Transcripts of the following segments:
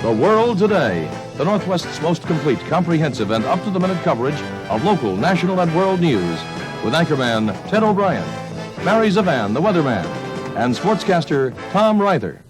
The World Today, the Northwest's most complete, comprehensive, and up-to-the-minute coverage of local, national, and world news with anchorman Ted O'Brien, Mary Zavan, the weatherman, and sportscaster Tom Ryther.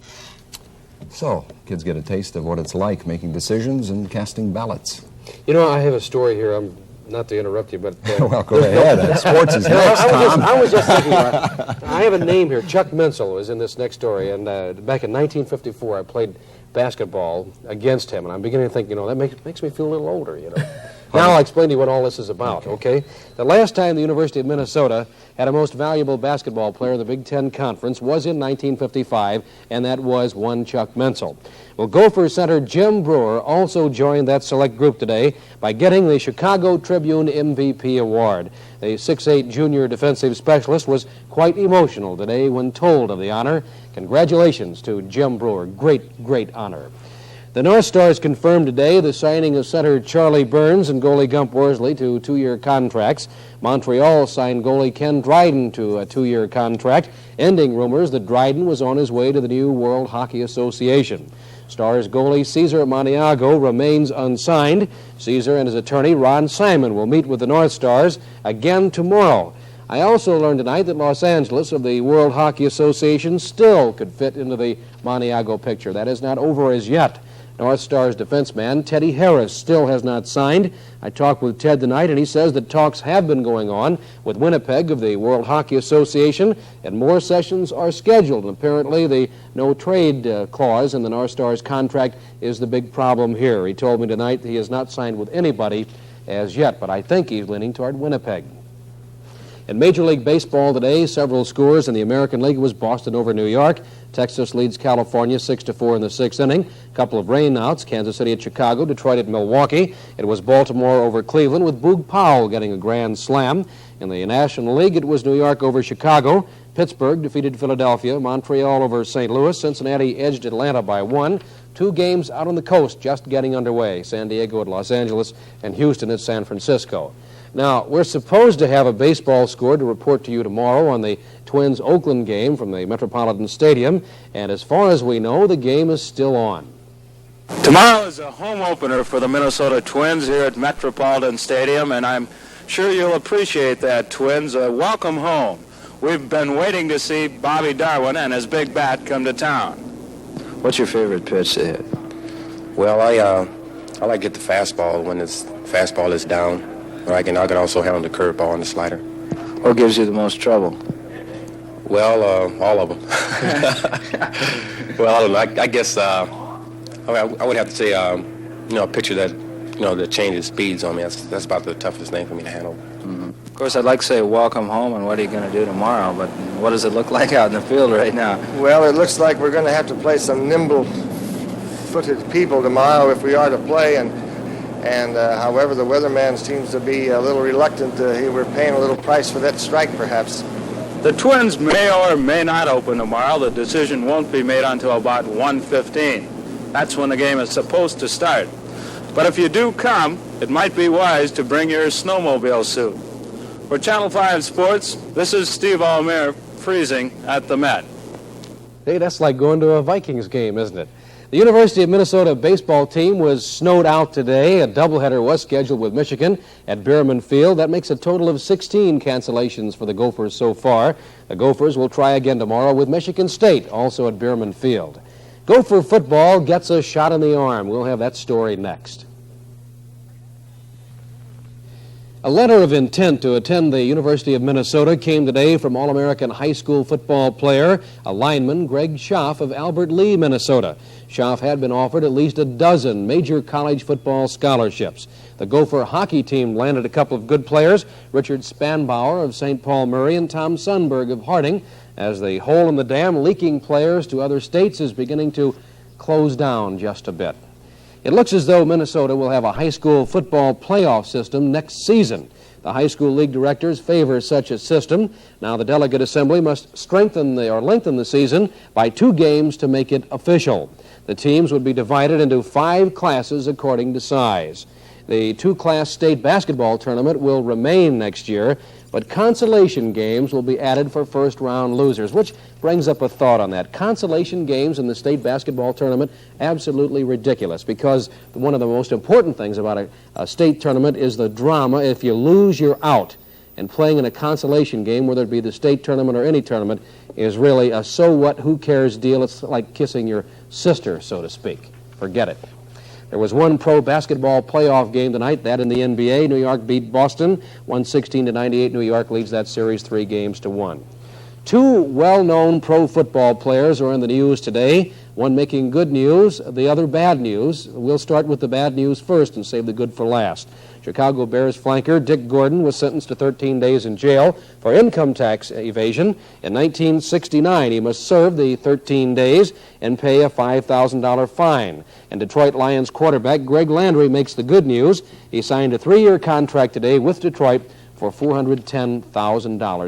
So, kids get a taste of what it's like making decisions and casting ballots. You know, I have a story here. I'm not to interrupt you, but... well, go ahead. Sports is next, Tom. I was just thinking about I have a name here. Chuck Menzel was in this next story, and back in 1954, I played basketball against him, and I'm beginning to think, you know, that makes me feel a little older, you know. Now I'll explain to you what all this is about, okay? The last time the University of Minnesota had a most valuable basketball player in the Big Ten Conference was in 1955, and that was one Chuck Menzel. Well, Gopher center Jim Brewer also joined that select group today by getting the Chicago Tribune MVP award. The 6'8" junior defensive specialist was quite emotional today when told of the honor. Congratulations to Jim Brewer. Great, great honor. The North Stars confirmed today the signing of center Charlie Burns and goalie Gump Worsley to 2-year contracts. Montreal signed goalie Ken Dryden to a 2-year contract, ending rumors that Dryden was on his way to the new World Hockey Association. Stars goalie Cesar Maniago remains unsigned. Cesar and his attorney Ron Simon will meet with the North Stars again tomorrow. I also learned tonight that Los Angeles of the World Hockey Association still could fit into the Maniago picture. That is not over as yet. North Stars defenseman Teddy Harris still has not signed. I talked with Ted tonight, and he says that talks have been going on with Winnipeg of the World Hockey Association, and more sessions are scheduled. And apparently the no-trade clause in the North Stars contract is the big problem here. He told me tonight that he has not signed with anybody as yet, but I think he's leaning toward Winnipeg. In Major League Baseball today, several scores in the American League was Boston over New York. Texas leads California 6-4 in the 6th inning. A couple of rainouts, Kansas City at Chicago, Detroit at Milwaukee. It was Baltimore over Cleveland with Boog Powell getting a grand slam. In the National League, it was New York over Chicago. Pittsburgh defeated Philadelphia. Montreal over St. Louis. Cincinnati edged Atlanta by 1. 2 games out on the coast just getting underway. San Diego at Los Angeles and Houston at San Francisco. Now, we're supposed to have a baseball score to report to you tomorrow on the Twins-Oakland game from the Metropolitan Stadium, and as far as we know, the game is still on. Tomorrow is a home opener for the Minnesota Twins here at Metropolitan Stadium, and I'm sure you'll appreciate that, Twins. Welcome home. We've been waiting to see Bobby Darwin and his big bat come to town. What's your favorite pitch to hit? Well, I like to get the fastball when his fastball is down. Or I can also handle the curveball and the slider. What gives you the most trouble? Well, all of them. Well, I don't know. I guess I would have to say, a pitcher that, that changes speeds on me. That's about the toughest thing for me to handle. Mm-hmm. Of course, I'd like to say welcome home and what are you going to do tomorrow, but what does it look like out in the field right now? Well, it looks like we're going to have to play some nimble-footed people tomorrow if we are to play, and however, the weatherman seems to be a little reluctant. We're paying a little price for that strike, perhaps. The Twins may or may not open tomorrow. The decision won't be made until about 1:15. That's when the game is supposed to start. But if you do come, it might be wise to bring your snowmobile suit. For Channel 5 Sports, this is Steve Almere freezing at the Met. Hey, that's like going to a Vikings game, isn't it? The University of Minnesota baseball team was snowed out today. A doubleheader was scheduled with Michigan at Bierman Field. That makes a total of 16 cancellations for the Gophers so far. The Gophers will try again tomorrow with Michigan State, also at Bierman Field. Gopher football gets a shot in the arm. We'll have that story next. A letter of intent to attend the University of Minnesota came today from All-American high school football player, a lineman, Greg Schaff of Albert Lee, Minnesota. Schaff had been offered at least a dozen major college football scholarships. The Gopher hockey team landed a couple of good players, Richard Spanbauer of St. Paul Murray and Tom Sundberg of Harding, as the hole in the dam leaking players to other states is beginning to close down just a bit. It looks as though Minnesota will have a high school football playoff system next season. The high school league directors favor such a system. Now the delegate assembly must lengthen the season by 2 games to make it official. The teams would be divided into 5 classes according to size. The 2-class state basketball tournament will remain next year. But consolation games will be added for first-round losers, which brings up a thought on that. Consolation games in the state basketball tournament, absolutely ridiculous, because one of the most important things about a state tournament is the drama. If you lose, you're out. And playing in a consolation game, whether it be the state tournament or any tournament, is really a so-what, who-cares deal. It's like kissing your sister, so to speak. Forget it. There was one pro basketball playoff game tonight, that in the NBA. New York beat Boston, 116-98. New York leads that series 3-1. Two well-known pro football players are in the news today, one making good news, the other bad news. We'll start with the bad news first and save the good for last. Chicago Bears flanker Dick Gordon was sentenced to 13 days in jail for income tax evasion. In 1969, he must serve the 13 days and pay a $5,000 fine. And Detroit Lions quarterback Greg Landry makes the good news. He signed a 3-year contract today with Detroit for $410,000.